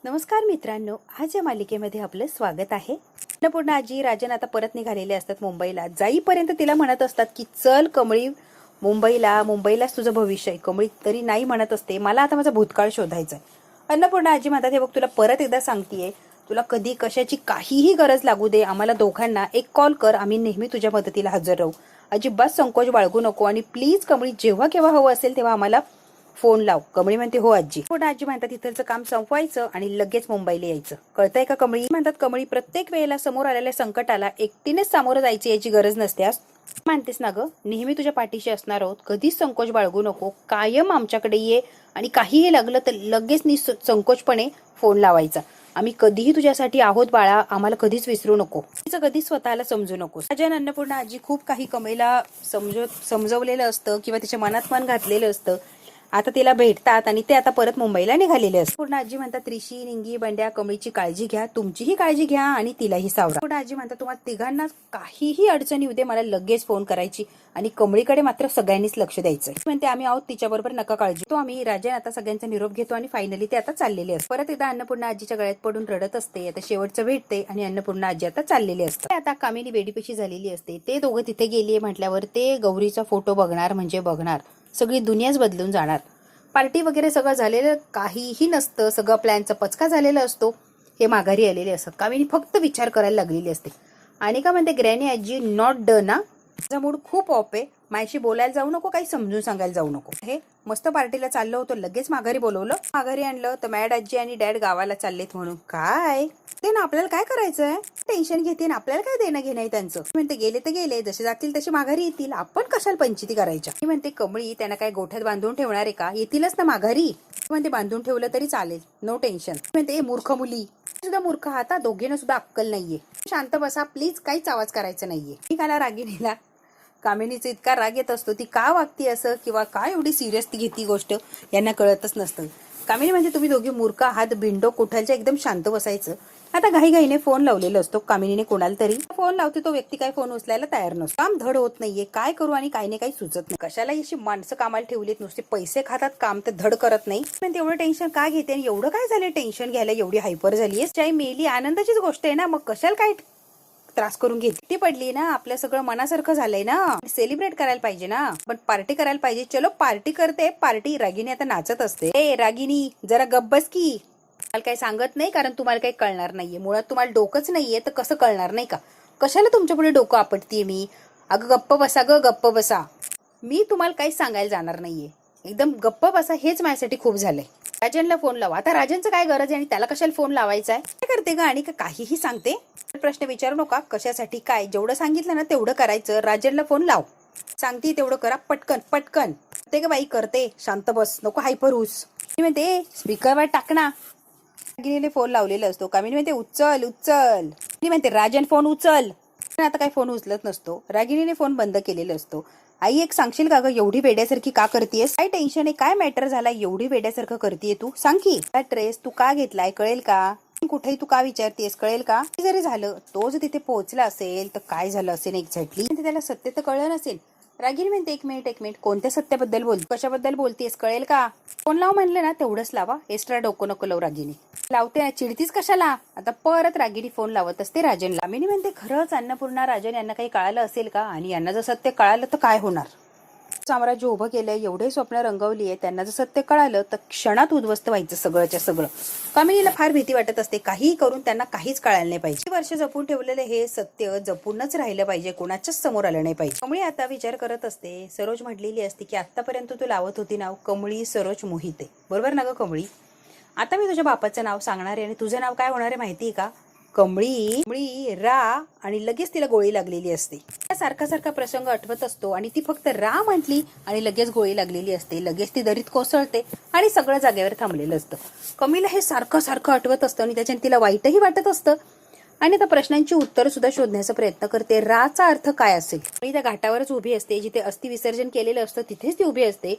नमस्कार मित्रांनो, आज या मालिकेमध्ये आपलं स्वागत आहे. अन्नपूर्णा आजी राजन आता परत निघालेले असतात मुंबईला. जाईपर्यंत तिला म्हणत असतात की चल कमळी मुंबईलाच तुझं भविष्य आहे. कमळी तरी नाही म्हणत असते, मला आता माझा भूतकाळ शोधायचा आहे. अन्नपूर्णा आजी म्हणतात, हे बघ तुला परत एकदा सांगतेय, तुला कधी कशाची काहीही गरज लागू दे, आम्हाला दोघांना एक कॉल कर, आम्ही नेहमी तुझ्या मदतीला हजर राहू. अजिबात संकोच बाळगू नको आणि प्लीज कमळी जेव्हा केव्हा हवं असेल तेव्हा आम्हाला फोन लाव. कमळी म्हणते हो आजी. पण आजी म्हणतात इथलचं काम संपवायचं आणि लगेच मुंबईला यायचं. कळतंय का कमळी? म्हणतात कमळी प्रत्येक वेळेला समोर आलेल्या संकटाला एकटीनेच सामोरं जायची याची गरज नसते. मानतेस ना ग, नेहमी तुझ्या पाठीशी असणार आहोत, कधीच संकोच बाळगू नको, कायम आमच्याकडे ये आणि काहीही लागलं तर लगेच निसंकोचपणे फोन लावायचा. आम्ही कधीही तुझ्यासाठी आहोत बाळा, आम्हाला कधीच विसरू नको. तिचं कधीच स्वतःला समजू नको. राजन अन्नपूर्णा आजी खूप काही कमळीला समजवलेलं असतं किंवा तिच्या मनात मन घातलेलं असतं. आता तिला भेटतात आणि ते आता परत मुंबईला निघालेले असतात. पूर्ण आजी म्हणतात ऋषी, निंगी, बंड्या, कमळीची काळजी घ्या, तुमचीही काळजी घ्या आणि तिलाही सावरा. पूर्ण आजी म्हणतात तुम्हाला तिघांना काहीही अडचण येऊ दे, मला लगेच फोन करायची आणि कमळीकडे मात्र सगळ्यांनीच लक्ष द्यायचं. म्हणते आम्ही आहोत तिच्याबरोबर, नका काळजी. तो आम्ही राजन आता सगळ्यांचा निरोप घेतो आणि फायनली ते आता चाललेले असतात. परत एकदा अन्नपूर्णा आजीच्या गळ्यात पडून रडत असते. आता शेवटचं भेटते आणि अन्नपूर्णा आजी आता चाललेले असतात. आता कामिनी बेडीपेशी झालेली असते. ते दोघं तिथे गेलीये म्हटल्यावर ते गौरीचा फोटो बघणार म्हणजे बघणार, सगळी दुनियाच बदलून जाणार. पार्टी वगैरे सगळं झालेलं काहीही नसतं, सगळं प्लॅनचा पचका झालेला असतो. हे माघारी आलेले असतात. कामिनी फक्त विचार करायला लागलेली असते. आणि का म्हणते ग्रॅनी आजी नॉट डन ना, माझा मूड खूप ऑफ आहे, माझ्याशी बोलायला जाऊ नको, काही समजून सांगायला जाऊ नको. हे मस्त पार्टीला चाललो होतो, लगेच माघारी बोलवलं, माघारी आणलं तर मॅड आजी आणि डॅड गावाला चाललेत म्हणून. काय ते ना, आपल्याला काय करायचंय, टेन्शन घेते ना, आपल्याला काय देणं घेणं आहे त्यांचं. म्हणते गेले तर गेले, जसे जातील तसे माघारी येतील, आपण कशाला पंचायती करायच्या. मी म्हणते कमळी त्यांना काय गोठ्यात बांधून ठेवणार आहे का, येतीलच ना माघारी. म्हणते बांधून ठेवलं तरी चालेल, नो टेन्शन. म्हणते मूर्ख मुली सुद्धा मूर्ख आहात, दोघींना सुद्धा अक्कल नाहीये, शांत बसा प्लीज, काहीच आवाज करायचा नाहीये. निघाला रागिणीला. कामिनीचा इतका राग येत असतो, ती का वागती असं किंवा काय एवढी सिरियस ती घेती गोष्ट, यांना कळतच नसतं. कामिनी म्हणजे तुम्ही दोघी मूर्ख आहात, बिंडो कुठालच्या, एकदम शांत बसायचं. आता घाईघाईने फोन लावलेला असतो कामिनीने कोणाला तरी. फोन लावते, तो व्यक्ती काय फोन उचलायला तयार नसतो. काम धड होत नाहीये, काय करू आणि काही नाही, काही सुचत नाही. कशाला अशी माणसं कामाला ठेवलीत, नुसते पैसे खातात, काम तर धड करत नाही. पण तेवढं टेन्शन काय घेते आणि एवढं काय झालं टेन्शन घ्यायला, एवढी हायपर झालीये. चाई मेली, आनंदाचीच गोष्ट आहे ना, मग कशाला काय त्रास करून घेते. ती पडली ना, आपलं सगळं मनासारखं झालंय ना, सेलिब्रेट करायला पाहिजे ना, पण पार्टी करायला पाहिजे. चलो पार्टी करते. पार्टी रागिनी आता नाचत असते. ए रागिनी जरा गब्बस की, मला काही सांगत नाही कारण तुम्हाला काही कळणार नाहीये. मुळात तुम्हाला डोकंच नाहीये तर कसं कळणार, नाही का? कशाला तुमच्या पुढे डोकं आपटतीये मी. अगं गप्प बसा ग, गप्प बसा. मी तुम्हाला काहीच सांगायला जाणार नाहीये, एकदम गप्प बसा, हेच माझ्यासाठी खूप झालंय. राजनला फोन लावा. आता राजनचं काय गरज आहे आणि त्याला कशाला फोन लावायचा आहे? काय करते ग आणि काहीही सांगते. प्रश्न विचारू नका, कशासाठी काय, जेवढं सांगितलं ना तेवढं करायचं. राजनला फोन लाव, सांगते तेवढं करा, पटकन पटकन. ते का बाई करते, शांत बस, नको हायपर होऊस. मी म्हणते स्पीकरवर टाक ना. रागिनीने फोन लावलेला असतो. कामिनी म्हणते उचल उचल. मी म्हणते राजन फोन उचल. आता काय फोन उचलत नसतो. रागिनीने फोन बंद केलेला असतो. आई एक सांगशील का ग, एवढी वेड्यासारखी का करतेस, काय टेन्शन आहे, काय मॅटर झाला, एवढी वेड्यासारखं करतेय तू, सांग की. काय ड्रेस तू का घेतलाय कळेल का, कुठेही तू का विचारतेस कळेल का. जरी झालं तो जर तिथे पोहोचला असेल तर काय झालं असेल एक्झॅक्टली, त्याला सत्य तर कळलं नसेल. रागिनी म्हणते एक मिनिट, कोणत्या सत्याबद्दल बोल, कशाबद्दल बोलतेस कळेल का. फोन लाव म्हणलं ना तेवढंच लावा, एक्स्ट्रा डोकं नको लावू. रागिनी लावते ना, चिडतीस कशाला. आता परत रागिनी फोन लावत असते राजनला. कामिनी म्हणते खरंच अन्नपूर्णा राजन यांना काही कळालं असेल का, आणि यांना जर सत्य कळालं तर काय होणार. साम्राज्य उभं केलंय, एवढे स्वप्न रंगवली आहे, त्यांना जर सत्य कळालं तर क्षणात उद्ध्वस्त व्हायचं सगळंच्या सगळं. कामिनीला फार भीती वाटत असते, काहीही करून त्यांना काहीच कळायला नाही पाहिजे. वर्ष जपून ठेवलेलं हे सत्य जपूनच राहिलं पाहिजे, कोणाच्याच समोर आलं नाही पाहिजे. कमळी आता विचार करत असते, सरोज म्हटलेली असते की आतापर्यंत तू लावत होती नाव कमळी सरोज मोहिते, बरोबर ना ग कमळी. आता मी तुझ्या बापाचं नाव सांगणार आहे आणि तुझं नाव काय होणार आहे माहितीये का, कमळी रा, आणि लगेच तिला गोळी लागलेली असते. सारखा सारखा प्रसंग आठवत असतो आणि ती फक्त रा म्हटली आणि लगेच गोळी लागलेली असते. लगेच ती दरीत कोसळते आणि सगळं जागेवर थांबलेलं असतं. कमळीला हे सारखं सारखं आठवत असतं आणि त्याच्याने तिला वाईटही वाटत असतं आणि त्या प्रश्नांची उत्तर सुद्धा शोधण्याचा प्रयत्न करते. राचा अर्थ काय असेल. आणि त्या घाटावरच उभी असते, जिथे अस्थि विसर्जन केलेलं असतं तिथेच ती उभी असते.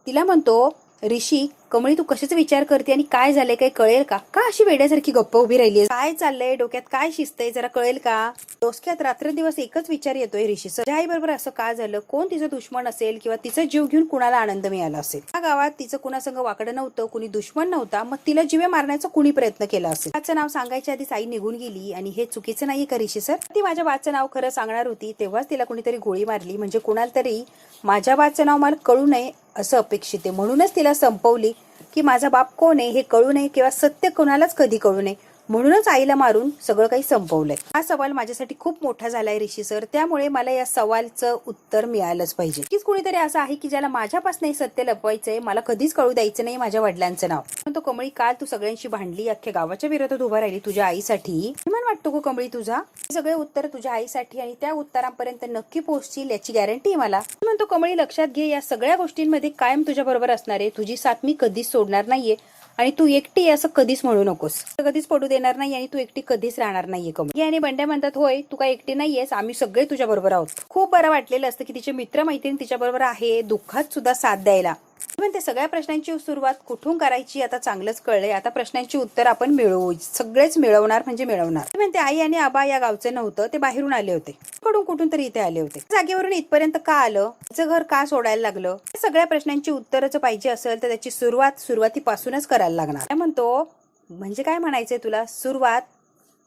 तिला म्हणतो ऋषी कमळी तू कशाचा विचार करते आणि काय झालंय, काय कळेल का? का अशी वेड्यासारखी गप्प उभी राहिली? काय चाललंय डोक्यात, काय शिस्तय, जरा कळेल का? डोसक्यात रात्रंदिवस एकच विचार येतोय ऋषी सर, आई बरोबर असं का झालं? कोण तिचं दुश्मन असेल किंवा तिचा जीव घेऊन कुणाला आनंद मिळाला असेल? या गावात तिचं कुणासंग वाकडं नव्हतं, कुणी दुश्मन नव्हता, मग तिला जीवे मारण्याचा कुणी प्रयत्न केला असेल? त्याचं नाव सांगायच्या आधीच आई निघून गेली आणि हे चुकीचं नाहीये का ऋषी सर? ती माझ्या बाचं नाव खरं सांगणार होती तेव्हाच तिला कुणीतरी गोळी मारली, म्हणजे कुणाला तरी माझ्या बाचं नाव मला कळू नये असं अपेक्षित आहे, म्हणूनच तिला संपवली की माझा बाप कोण आहे हे कळू नये किंवा सत्य कोणालाच कधी कळू नये, म्हणूनच आईला मारून सगळं काही संपवलंय. हा सवाल माझ्यासाठी खूप मोठा झालाय ऋषी सर, त्यामुळे मला या सवालचं उत्तर मिळालंच पाहिजे. कीच कुणीतरी असं आहे की ज्याला माझ्यापासून हे सत्य लपवायचंय, मला कधीच कळू द्यायचं नाही माझ्या वडिलांचं नाव. पण तो कमळी, काल तू सगळ्यांशी भांडली, अख्ख्या गावाच्या विरोधात उभा राहिली तुझ्या आईसाठी. अभिमान वाटतो का कमळी तुझा? सगळे उत्तर तुझ्या आईसाठी आणि त्या उत्तरांपर्यंत नक्की पोहोचतील याची गॅरंटी आहे मला. म्हणतो कमळी, लक्षात घे, या सगळ्या गोष्टींमध्ये कायम तुझ्या बरोबर असणार आहे, तुझी साथ मी कधीच सोडणार नाहीये आणि तू एकटी असं कधीच म्हणू नकोस, कधीच पडू देणार नाही आणि तू एकटी कधीच राहणार नाहीये. कमळी आणि बंड्या म्हणतात, होय तू काय एकटी नाहीयेस, आम्ही सगळे तुझ्या बरोबर आहोत. खूप बरं वाटलेलं असतं की तिचे मित्र मैत्रीण तिच्या बरोबर आहे, दुःखात सुद्धा साथ द्यायला. पण ते सगळ्या प्रश्नांची सुरुवात कुठून करायची आता चांगलंच कळलंय. आता प्रश्नांची उत्तर आपण मिळवू, सगळेच मिळवणार म्हणजे मिळवणार. म्हणते आई आणि आबा या गावचं नव्हतं, ते बाहेरून आले होते, कुठून तरी इथे आले होते. जागेवरून इथपर्यंत का आलं, त्याचं घर का सोडायला लागलं, सगळ्या प्रश्नांची उत्तरच पाहिजे असेल तर त्याची सुरुवातीपासूनच करायला लागणार. म्हणतो म्हणजे काय म्हणायचंय तुला, सुरुवात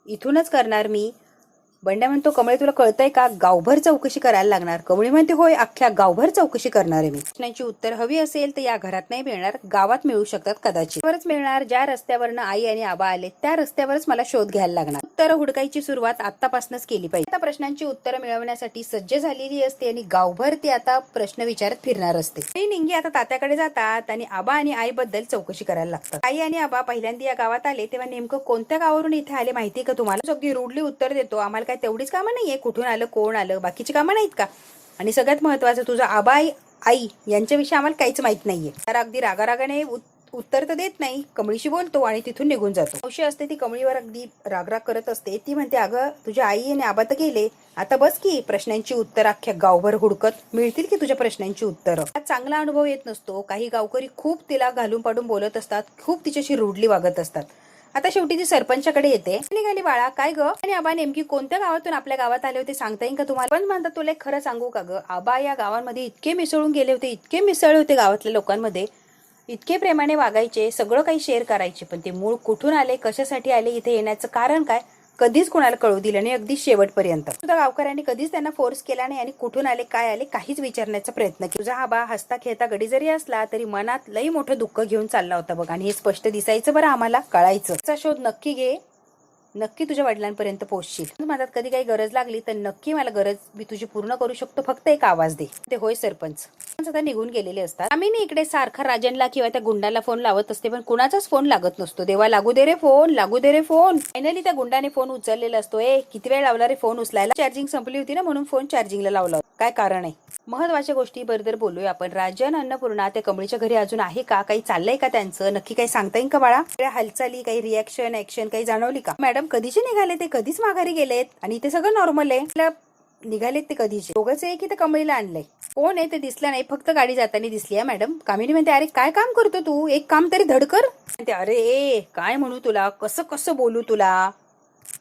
इथूनच करणार मी. बंड्या म्हणतो, कमळे तुला कळतंय का, गावभर चौकशी करायला लागणार. कमळी म्हणते, होय अख्ख्या गावभर चौकशी करणार आहे मी. प्रश्नांची उत्तर हवी असेल तर या घरात नाही मिळणार, गावात मिळू शकतात कदाचित. बरंच मिळणार, ज्या रस्त्यावरनं आई आणि आबा आले त्या रस्त्यावरच मला शोध घ्यायला लागणार. उत्तर हुडकायची सुरुवात आतापासूनच केली पाहिजे. आता प्रश्नांची उत्तरं मिळवण्यासाठी सज्ज झालेली असते आणि गावभर ती आता प्रश्न विचारत फिरणार असते. निंगी आता तात्याकडे जातात आणि आबा आणि आईबद्दल चौकशी करायला लागतात. आई आणि आबा पहिल्यांदा या गावात आले तेव्हा नेमकं कोणत्या गावावरून इथे आले माहितीये का तुम्हाला? अगदी रूडली उत्तर देतो, आम्हाला काय तेवढीच कामं नाहीये, कुठून आलं, कोण आलं, बाकीची कामं नाहीत का? आणि सगळ्यात महत्वाचं, तुझा आबा आई यांच्याविषयी आम्हाला काहीच माहित नाहीये. तर अगदी रागारागाने उत्तर तर देत नाही, कमळीशी बोलतो आणि तिथून निघून जातो. मावशी असते ती कमळीवर अगदी रागराग करत असते. ती म्हणते, अगं तुझ्या आई आणि आबा तर गेले, आता बस की प्रश्नांची उत्तर अख्ख्या गावभर हुडकत, मिळतील की तुझ्या प्रश्नांची उत्तरं. चांगला अनुभव येत नसतो, काही गावकरी खूप तिला घालून पाडून बोलत असतात, खूप तिच्याशी रूडली वागत असतात. आता शेवटी ती सरपंचाकडे येते. निघाली, बाळा काय ग आणि आबा नेमकी कोणत्या गावातून आपल्या गावात आले होते सांगता येईल का तुम्हाला? पण म्हणतात, तुला खरं सांगू का ग, आबा या गावांमध्ये इतके मिसळून गेले होते, इतके मिसळले होते गावातल्या लोकांमध्ये, इतके प्रेमाने वागायचे, सगळं काही शेअर करायचे, पण ते मूळ कुठून आले, कशासाठी आले, इथे येण्याचं कारण काय, कधीच कोणाला कळू दिलं नाही. अगदी शेवटपर्यंत सुद्धा गावकऱ्यांनी कधीच त्यांना फोर्स केला नाही आणि कुठून आले, काय आले, काहीच विचारण्याचा प्रयत्न केला. तुझा आबा हसता खेळता गडी जरी असला तरी मनात लई मोठं दुःख घेऊन चालला होता बघ, आणि हे स्पष्ट दिसायचं, बरं आम्हाला कळायचं. त्याचा शोध नक्की घे, नक्की तुझ्या वडिलांपर्यंत पोहोचशील. माझ्यात कधी काही गरज लागली तर नक्की मला गरज मी तुझी पूर्ण करू शकतो, फक्त एक आवाज दे. ते होय सरपंच. आता निघून गेलेले असतात. आम्ही इकडे सारखा राजनला किंवा त्या गुंडाला फोन लावत असते, पण कुणाचाच फोन लागत नसतो. देवा लागू दे रे फोन, लागू दे रे फोन. फायनली त्या गुंडाने फोन उचललेला असतो. किती वेळ लावला रे फोन उचलायला? चार्जिंग संपली होती ना म्हणून फोन चार्जिंगला लावला. काय कारण आहे? महत्वाच्या गोष्टी बरोबर बोलूया आपण. राजन, अन्नपूर्णा त्या कमळीच्या घरी अजून आहे का? काही चाललंय का त्यांचं? नक्की काही सांगता येईल का बाळा? हालचाली, काही रिॲक्शन, ऍक्शन काही जाणवली का? मॅडम कधीचे निघाले ते, कधीच माघारी गेलेत आणि ते सगळं नॉर्मल आहे. निघालेत ते कधीचे? दोघंच आहे की ते कमळीला आणलंय? कोण आहे ते दिसलं नाही, फक्त गाडी जाताना दिसली आहे मॅडम. कामिनी म्हणते, अरे काय काम करतो तू, एक काम तरी धडकर. म्हणते, अरे काय म्हणू तुला, कसं कसं बोलू तुला.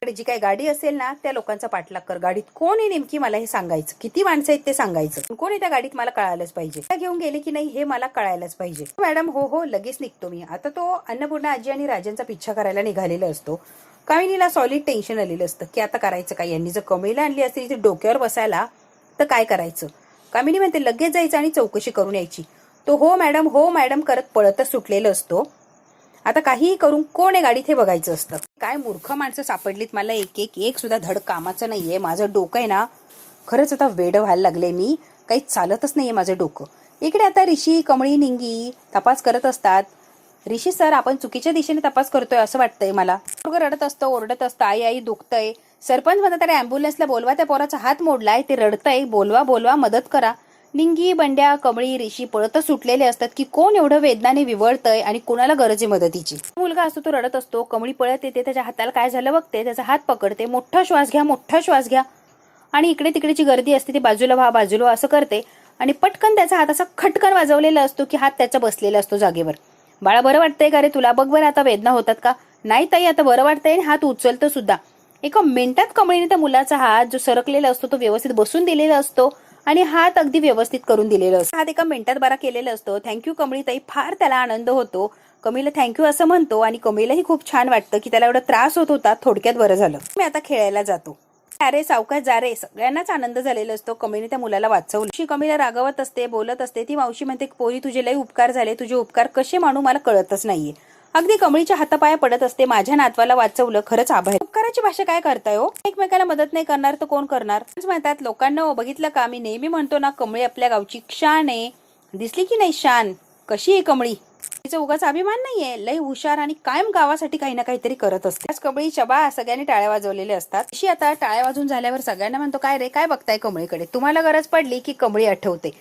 जी काही गाडी असेल ना त्या लोकांचा पाठलाग कर. गाडीत कोण आहे नेमकी मला हे सांगायचं, किती माणसं आहेत ते सांगायचं, कोण आहे त्या गाडीत मला कळायलाच पाहिजे. घेऊन गेले की नाही हे मला कळायलाच पाहिजे. मॅडम हो लगेच निघतो मी. आता तो अन्नपूर्णा आजी आणि राजनचा पिच्छा करायला निघालेला असतो. कामिनीला सॉलिड टेन्शन आलेलं असतं की आता करायचं काय, यांनी जर कमळीला आणली असती ती डोक्यावर बसायला तर काय करायचं. कामिनी म्हणते, लगेच जायचं आणि चौकशी करून यायची. तो हो मॅडम करत पळतच सुटलेलं असतो. आता काहीही करून कोण आहे गाडीत हे बघायचं असतं. काय मूर्ख माणसं सापडलीत मला, एक सुद्धा धड कामाचं नाहीये. माझं डोकं आहे ना खरंच आता वेड व्हायला लागले, मी काही चालतच नाहीये माझं डोकं. इकडे आता ऋषी, कमळी, निंगी तपास करत असतात. ऋषी सर, आपण चुकीच्या दिशेने तपास करतोय असं वाटतंय मला. रडत असतं, ओरडत असतं, आई दुखतंय. सरपंच म्हणतात, अरे अँब्युलन्सला बोलवा, त्या पोराचा हात मोडलाय, ते रडतंय, बोलवा मदत करा. निंगी, बंड्या, कमळी, ऋषी पळतच सुटलेले असतात की कोण एवढं वेदनाने विवळतंय आणि कोणाला गरज आहे मदतीची. मुलगा असतो तो रडत असतो. कमळी पळत येते, त्याच्या हाताला काय झालं बघते, त्याचा हात पकडते, मोठा श्वास घ्या आणि इकडे तिकडेची गर्दी असते ती बाजूला व्हा असं करते आणि पटकन त्याचा हात असा खटकन वाजवलेला असतो की हात त्याचा बसलेला असतो जागेवर. बाळा बरं वाटतंय का रे तुला? बघ बरं आता वेदना होतात का? नाही ताई आता बरं वाटतंय. हात उचलतो सुद्धा. एका मिनिटात कमळीने त्या मुलाचा हात जो सरकलेला असतो तो व्यवस्थित बसून दिलेला असतो आणि हात अगदी व्यवस्थित करून दिलेला असतो. हात एका मिनिटात बरा केलेला असतो. थँक्यू कमळी ताई. फार त्याला आनंद होतो. कमळीला थँक्यू असं म्हणतो आणि कमळीलाही खूप छान वाटतं की त्याला एवढा त्रास होत होता, थोडक्यात बरं झालं. मी आता खेळायला जातो. अरे सावकाश जा रे. सगळ्यांनाच आनंद झालेला असतो. कमळीने त्या मुलाला वाचवलं. कमळीला रागवत असते, बोलत असते. ती मावशी म्हणते पोरी तुझे लई उपकार झाले, तुझे उपकार कसे मानू मला कळतच नाहीये. अगदी कमळीच्या हातापाया पडत असते. माझ्या नातवाला वाचवलं, खरंच आभार. उपकाराची भाषा काय करताय हो? एकमेकाला मदत नाही करणार तर कोण करणार? म्हणतात लोकांना बघितलं का, मी नेहमी म्हणतो ना कमळी आपल्या गावची शान आहे. दिसली की नाही शान? कशी आहे कमळी? तिचा उगाच अभिमान नाहीये. लई हुशार आणि कायम गावासाठी काही ना काहीतरी करत असते. आज कमळी चबा सगळ्यांनी टाळ्या वाजवलेल्या असतात. अशी आता टाळ्या वाजून झाल्यावर सगळ्यांना म्हणतो काय रे काय बघताय कमळीकडे? तुम्हाला गरज पडली की कमळी आठवते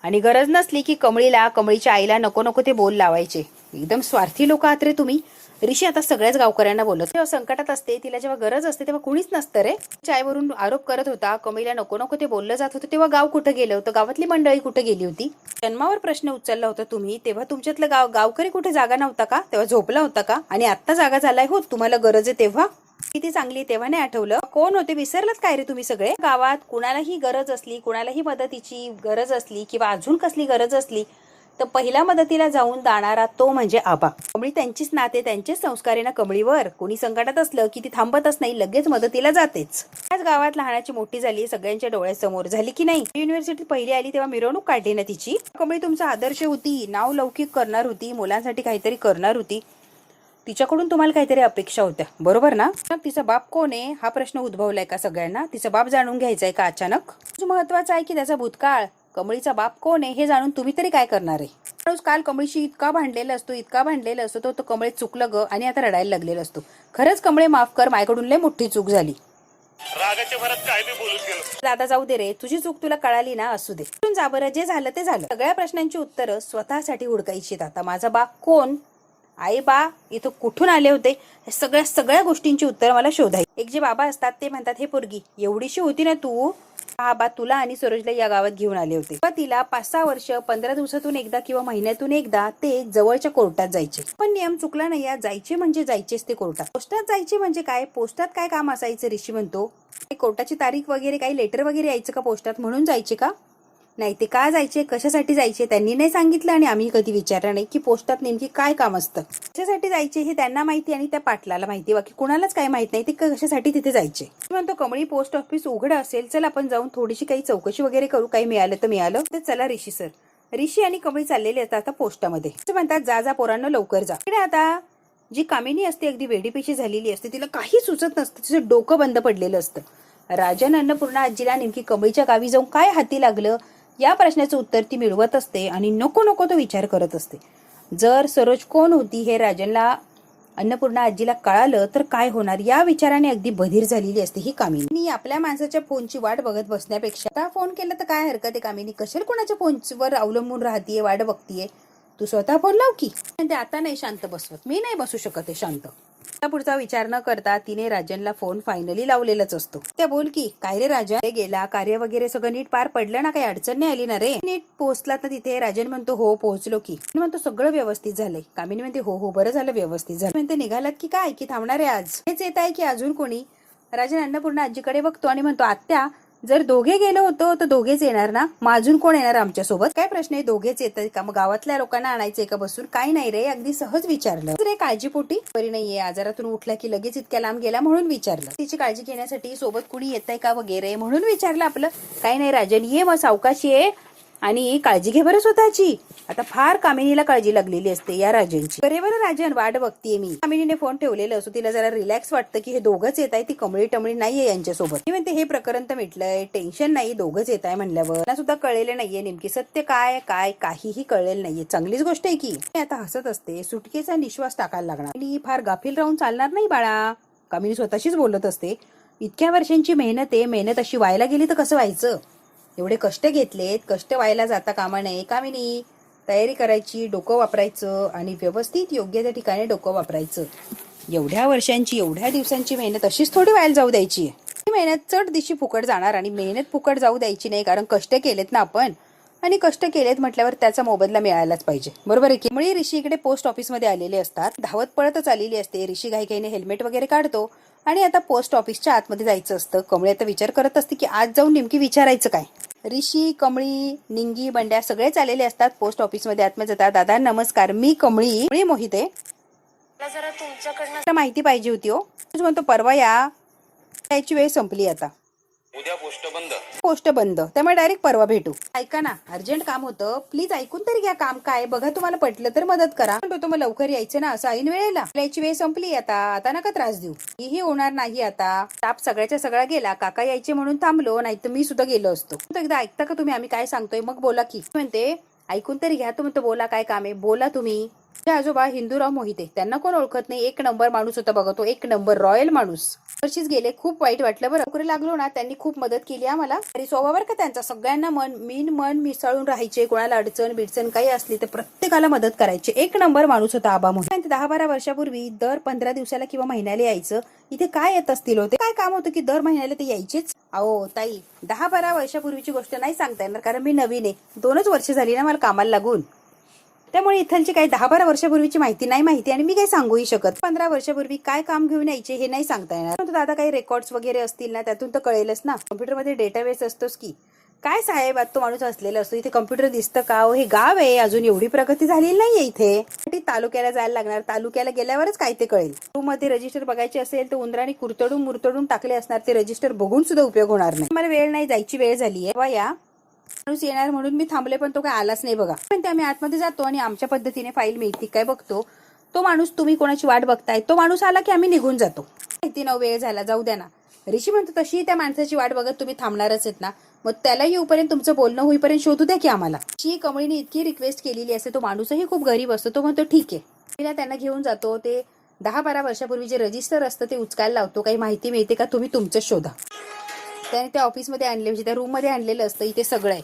आणि गरज नसली की कमळीला कमळीच्या आईला नको नको ते बोल लावायचे. एकदम स्वार्थी लोक आहात रे तुम्ही. ऋषी आता सगळ्याच गावकऱ्यांना बोलत. जेव्हा संकटात असते, तिला जेव्हा गरज असते तेव्हा कुणीच नसतं रे. आईवरून आरोप करत होता, कमळीला नको नको ते बोललं जात होतं, तेव्हा गाव कुठं गेलं होतं? गावातली मंडळी कुठे गेली होती? जन्मावर प्रश्न उचलला होता तुम्ही, तेव्हा तुमच्यातलं गावकरी कुठे जागा नव्हता का? तेव्हा झोपला होता का? आणि आत्ता जागा झालाय हो, तुम्हाला गरज आहे तेव्हा? किती चांगली तेव्हा नाही आठवलं? कोण होते विसरलात काय रे तुम्ही सगळे? गावात कुणालाही गरज असली, कुणालाही मदतीची गरज असली किंवा अजून कसली गरज असली तर पहिल्या मदतीला जाऊन जाणारा तो म्हणजे आबा. कमळी त्यांचीच नाते, त्यांचेच संस्कार आहे ना कमळीवर. कोणी संकटात असलं की ती थांबतच नाही, लगेच मदतीला जातेच. त्याच गावात लहानाची मोठी झाली, सगळ्यांच्या डोळ्यासमोर झाली की नाही. युनिव्हर्सिटीत पहिली आली तेव्हा मिरवणूक काढली ना तिची. कमळी तुमचा आदर्श होती, नाव लौकिक करणार होती, मुलांसाठी काहीतरी करणार होती. तिच्याकडून तुम्हाला काहीतरी अपेक्षा होत्या, बरोबर ना? तिचा बाप कोण आहे हा प्रश्न उद्भवलाय का सगळ्यांना? तिचा बाप जाणून घ्यायचा आहे का अचानक? महत्वाचं आहे की त्याचा भूतकाळ, कमळीचा बाप कोण आहे हे जाणून तुम्ही तरी काय करणार आहे? रोज काल कमळीशी इतका भांडलेला असतो तो कमळे चुकलं ग आणि आता रडायला लागलेला असतो. खरंच कमळे माफ कर, माझ्याकडून लय मोठी चूक झाली. रागाच्या भरात काय बी बोलून गेलो. दादा जाऊ दे रे, तुझी चूक तुला कळाली ना, असू दे. जा बरं, जे झालं ते झालं. सगळ्या प्रश्नांची उत्तरं स्वतःसाठी हुडकायची. आता माझा बाप कोण, आई बा इथं कुठून आले होते, सगळ्या गोष्टींची उत्तरं मला शोधायची. एक जे बाबा असतात ते म्हणतात हे पोरगी एवढीशी होती ना तू, हा बा तुला आणि सरोजला या गावात घेऊन आले होते. तिला 5-6 वर्ष 15 दिवसातून एकदा किंवा महिन्यातून एकदा ते जवळच्या कोर्टात जायचे. पण नियम चुकला नाही या, जायचे म्हणजे जायचेच ते कोर्टात. पोस्टात जायचे म्हणजे काय? पोस्टात काय काम असायचं ऋषी म्हणतो? कोर्टाची तारीख वगैरे काही लेटर वगैरे यायचं का पोस्टात म्हणून जायचे का? नाही, ते का जायचे, कशासाठी जायचे त्यांनी नाही सांगितलं आणि आम्ही कधी विचारलं नाही की पोस्टात नेमकी काय काम असतं. कशासाठी जायचे हे त्यांना माहिती आणि त्या पाटलाला माहिती, बाकी कुणालाच काय माहित नाही ते कशासाठी तिथे जायचे. म्हणतो कमळी पोस्ट ऑफिस उघड असेल, चल आपण जाऊन थोडीशी काही चौकशी वगैरे करू, काही मिळालं तर मिळालं तर चला ऋषी सर. ऋषी आणि कमळी चाललेले असतात आता पोस्टामध्ये. म्हणतात जा जा पोरांनो लवकर जा. आता जी कामिनी असते अगदी वेडीपेशी झालेली असते, तिला काही सुचत नसतं, तिचं डोकं बंद पडलेलं असतं. राजन अन्नपूर्णा आजीला नेमकी कमळीच्या गावी जाऊन काय हाती लागलं या प्रश्नाचं उत्तर ती मिळवत असते आणि नको नको तो विचार करत असते. जर सरोज कोण होती हे राजनला अन्नपूर्णा आजीला कळालं तर काय होणार या विचाराने अगदी बधीर झालेली असते ही कामिनी. आपल्या माणसाच्या फोनची वाट बघत बसण्यापेक्षा आता फोन केला तर काय हरकत आहे कामिनी? कशाला कोणाच्या फोनवर अवलंबून राहतीये, वाट बघतीये? तू स्वतः फोन लाव की. ते आता नाही शांत बसवत, मी नाही बसू शकत आहे शांत. पुढचा विचार न करता तिने राजनला फोन फायनली लावलेलाच असतो. त्या बोल की काय रे राजन, गेला कार्य वगैरे सगळं नीट पार पडलं ना, काही अडचण नाही आली ना रे? नीट पोहोचला तर तिथे? राजन म्हणतो हो पोहोचलो की. म्हणतो सगळं व्यवस्थित झालंय. कामिनी म्हणते हो हो बरं झालं व्यवस्थित झालं. म्हणते निघालात की काय, की थांबणार आहे आज? हेच येत आहे की अजून कोणी? राजन अन्नपूर्णा आजीकडे बघतो आणि म्हणतो आत्या जर दोघे गेलो होतो तर दोघेच येणार ना, मग अजून कोण येणार आमच्या सोबत? काय प्रश्न आहे, दोघेच येतात का? मग गावातल्या लोकांना आणायचंय का बसून? काही नाही रे, अगदी सहज विचारलं रे. काळजीपोटी बरी नाहीये, आजारातून उठला की लगेच इतक्या लांब गेला म्हणून विचारलं. तिची काळजी घेण्यासाठी सोबत कुणी येतंय का वगैरे म्हणून विचारलं आपलं. काही नाही राजन, ये मग सावकाशी ये आणि काळजी घे बरं स्वतःची. आता फार कामिनीला काळजी लागलेली असते या राजनची. बरोबर राजन, वाट बघतीये मी. कामिनीने फोन ठेवलेला असतो, तिला जरा रिलॅक्स वाटतं की हे दोघंच येत आहे, ती कमळी टमळी नाहीये यांच्यासोबत. ती म्हणते हे प्रकरण तर मिटलंय, टेन्शन नाही, दोघंच येत आहे म्हणल्यावर. त्यांना सुद्धा कळलेलं नाहीये नेमकी सत्य काय काय, काहीही कळलेलं नाहीये. चांगलीच गोष्ट आहे की. आता हसत असते, सुटकेचा निश्वास टाकायला लागणार. आणि फार गाफील राहून चालणार नाही बाळा, कामिनी स्वतःशीच बोलत असते. इतक्या वर्षांची मेहनत आहे, मेहनत अशी व्हायला गेली तर कसं व्हायचं? एवढे कष्ट घेतलेत, कष्ट व्हायला जाता कामा नये. कामिनी तयारी करायची, डोकं वापरायचं आणि व्यवस्थित योग्य त्या ठिकाणी डोकं वापरायचं. एवढ्या वर्षांची, एवढ्या दिवसांची मेहनत अशीच थोडी व्हायला जाऊ द्यायची. ही मेहनत चढ दिशी फुकट जाणार आणि मेहनत फुकट जाऊ द्यायची नाही, कारण कष्ट केलेत ना आपण. आणि कष्ट केलेत म्हटल्यावर त्याचा मोबदला मिळायलाच पाहिजे, बरोबर आहे की. कमळी ऋषी इकडे पोस्ट ऑफिसमध्ये आलेले असतात. धावत पळतच आलेली असते. ऋषी घाईघाईने हेल्मेट वगैरे काढतो आणि आता पोस्ट ऑफिसच्या आतमध्ये जायचं असतं. कमळी आता विचार करत असते की आज जाऊन नेमकी विचारायचं काय. ऋषी, कमळी, निंगी, बंड्या सगळेच आलेले असतात पोस्ट ऑफिसमध्ये. आतमध्ये जातात. दादा नमस्कार, मी कमळी मोहिते, जरा तुमच्याकडनं माहिती पाहिजे होती. हो म्हणतो परवा याची वेळ संपली, आता उद्या पोस्ट बंद, त्यामुळे डायरेक्ट परवा भेटू. ऐका ना, अर्जंट काम होतं, प्लीज ऐकून तरी घ्या. काम काय बघा, तुम्हाला पटलं तर मदत करा. म्हणतो मग लवकर यायचं ना, असं ऐन वेळेला. याची वेळ संपली, आता नका त्रास देऊ. ही होणार नाही. आता ताप सगळ्याच्या सगळा गेला. काका यायचे म्हणून थांबलो, नाही तर मी सुद्धा गेलो असतो. एकदा ऐकता का तुम्ही, आम्ही काय सांगतोय मग बोला की. म्हणते ऐकून तरी घ्या. तो म्हणतो बोला, काय काम आहे बोला तुम्ही. आजोबा हिंदूराव मोहिते, त्यांना कोण ओळखत नाही. एक नंबर माणूस होता बघा तो, एक नंबर रॉयल माणूस. वर्षीच गेले, खूप वाईट वाटलं बरं. नोकरी लागलो ना, त्यांनी खूप मदत केली आम्हाला. तरी स्वभाव बरं का त्यांचा, सगळ्यांना मन मिसळून राहायचे. कोणाला अडचण बिडचण काही असली तर प्रत्येकाला मदत करायचे. एक नंबर माणूस होता आबा मोहिते. 10-12 वर्षापूर्वी दर 15 दिवसाला किंवा महिन्याला यायचं. इथे काय येत असतील होते, काय काम होतं की दर महिन्याला ते यायचेच. अहो ताई, 10-12 वर्षापूर्वीची गोष्ट नाही सांगता येणार, कारण मी नवीन आहे. 2च वर्ष झाली ना मला कामाला लागून, त्यामुळे इथलची काही 10-12 वर्षापूर्वीची माहिती नाही माहिती, आणि मी काही सांगूही शकत. 15 वर्षापूर्वी काय काम घेऊन यायचे हे नाही सांगता येणार. परंतु दादा काही रेकॉर्ड्स वगैरे असतील ना, त्यातून तर कळेलच ना. कम्प्युटरमध्ये डेटाबेस असतोच की. काय साहेब, आज तो माणूस असलेला असतो इथे. कम्प्युटर दिसतं का. हे गाव आहे, अजून एवढी प्रगती झालेली नाहीये इथे. तालुक्याला जायला लागणार. तालुक्याला गेल्यावरच काय ते कळेल. रूम मध्ये रजिस्टर बघायचे असेल तर उंदराने मुरतडून टाकले असणार. ते रजिस्टर बघून सुद्धा उपयोग होणार नाही. मला वेळ नाही, जायची वेळ झाली आहे. या माणूस येणार म्हणून मी थांबले, पण तो काय आलाच नाही बघा. पण ते आम्ही आतमध्ये जातो आणि आमच्या पद्धतीने फाईल मिळते काय बघतो. तो माणूस, तुम्ही कोणाची वाट बघताय, तो माणूस आला की आम्ही निघून जातो. माहिती ना, वेळ झाला, जाऊ द्या ना. ऋषी म्हणतो तशी त्या माणसाची वाट बघत तुम्ही थांबणारच आहेत ना, मग त्याला येऊपर्यंत, तुमचं बोलणं होईपर्यंत शोधू द्या की आम्हाला. शी कमळीने इतकी रिक्वेस्ट केलेली असते. तो माणूसही खूप गरीब असतो. तो म्हणतो ठीक आहे. त्यांना घेऊन जातो. ते 10-12 वर्षापूर्वी जे रजिस्टर असतं ते उचकायला लावतो. काही माहिती मिळते का, तुम्ही तुमचं शोधा. त्याने त्या ऑफिसमध्ये आणले, म्हणजे त्या रूम मध्ये आणलेलं असतं. इथे सगळं आहे,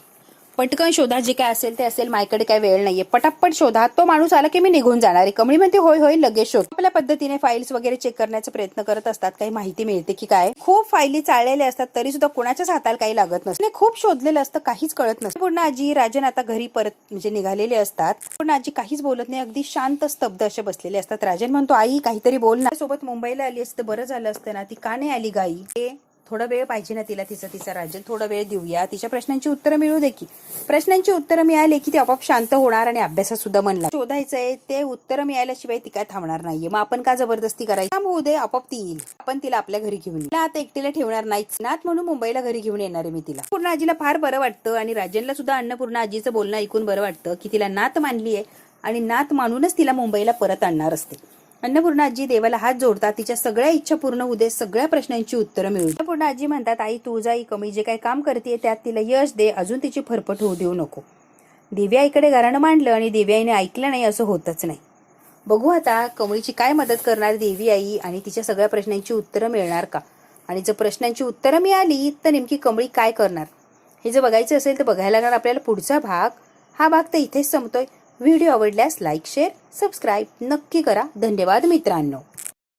पटकन शोधा, जे काय असेल ते असेल, माझ्याकडे काय वेळ नाहीये, पटापट शोधा. तो माणूस आला की मी निघून जाणार आहे. कमळी म्हणते होय लगेच शोध. आपल्या पद्धतीने फाईल्स वगैरे चेक करण्याचा प्रयत्न करत असतात. काही माहिती मिळते की काय. खूप फाईली चाळलेल्या असतात, तरी सुद्धा कोणाच्याच हाताला काही लागत नसते. खूप शोधलेलं असतं, काहीच कळत नसतं. पूर्ण आजी राजन आता घरी परत म्हणजे निघालेले असतात. पूर्ण आजी काहीच बोलत नाही, अगदी शांत स्तब्ध असे बसलेले असतात. राजन म्हणतो आई काहीतरी बोल ना. सोबत मुंबईला आली असतं बरं झालं असतं ना. ती का नाही आली गाई. थोडा वेळ पाहिजे ना तिला. तिचा राजन थोडा वेळ देऊया. तिच्या प्रश्नांची उत्तरं मिळू दे की. प्रश्नांची उत्तरं मिळाली की ती आपोआप शांत होणार आणि अभ्यासात सुद्धा मन लागेल. शोधायचंय ते उत्तरं मिळाल्याशिवाय ती काय थांबणार नाहीये. मग आपण का जबरदस्ती करायची. काम होऊ दे, आपोआप ती येईल. आपण तिला आपल्या घरी घेऊन येईल. आता एकटीला ठेवणार नाहीच. नात म्हणून मुंबईला घरी घेऊन येणार आहे मी तिला. पूर्ण आजीला फार बरं वाटतं आणि राजनला सुद्धा अन्नपूर्ण आजीचं बोलणं ऐकून बरं वाटतं की तिला नात मानली आहे आणि नात मानूनच तिला मुंबईला परत आणणार असते. अन्नपूर्णा आजी देवाला हात जोडतात. तिच्या सगळ्या इच्छा पूर्ण होऊ दे, सगळ्या प्रश्नांची उत्तरं मिळू. अन्नपूर्णा आजी म्हणतात आई तू जाई, कमी जे काही काम करते त्यात तिला यश दे, अजून तिची फरफट होऊ देऊ नको. दिव्याईकडे घराणं मांडलं आणि दिव्याईने ऐकलं नाही असं होतच नाही. बघू आता कमळीची काय मदत करणार देवी आई आणि तिच्या सगळ्या प्रश्नांची उत्तरं मिळणार का. आणि जर प्रश्नांची उत्तरं मिळाली तर नेमकी कमळी काय करणार हे जर बघायचं असेल तर बघायला लागणार आपल्याला पुढचा भाग. हा भाग तर इथेच संपतोय. व्हिडिओ आवडल्यास लाईक शेअर सबस्क्राईब नक्की करा. धन्यवाद मित्रांनो.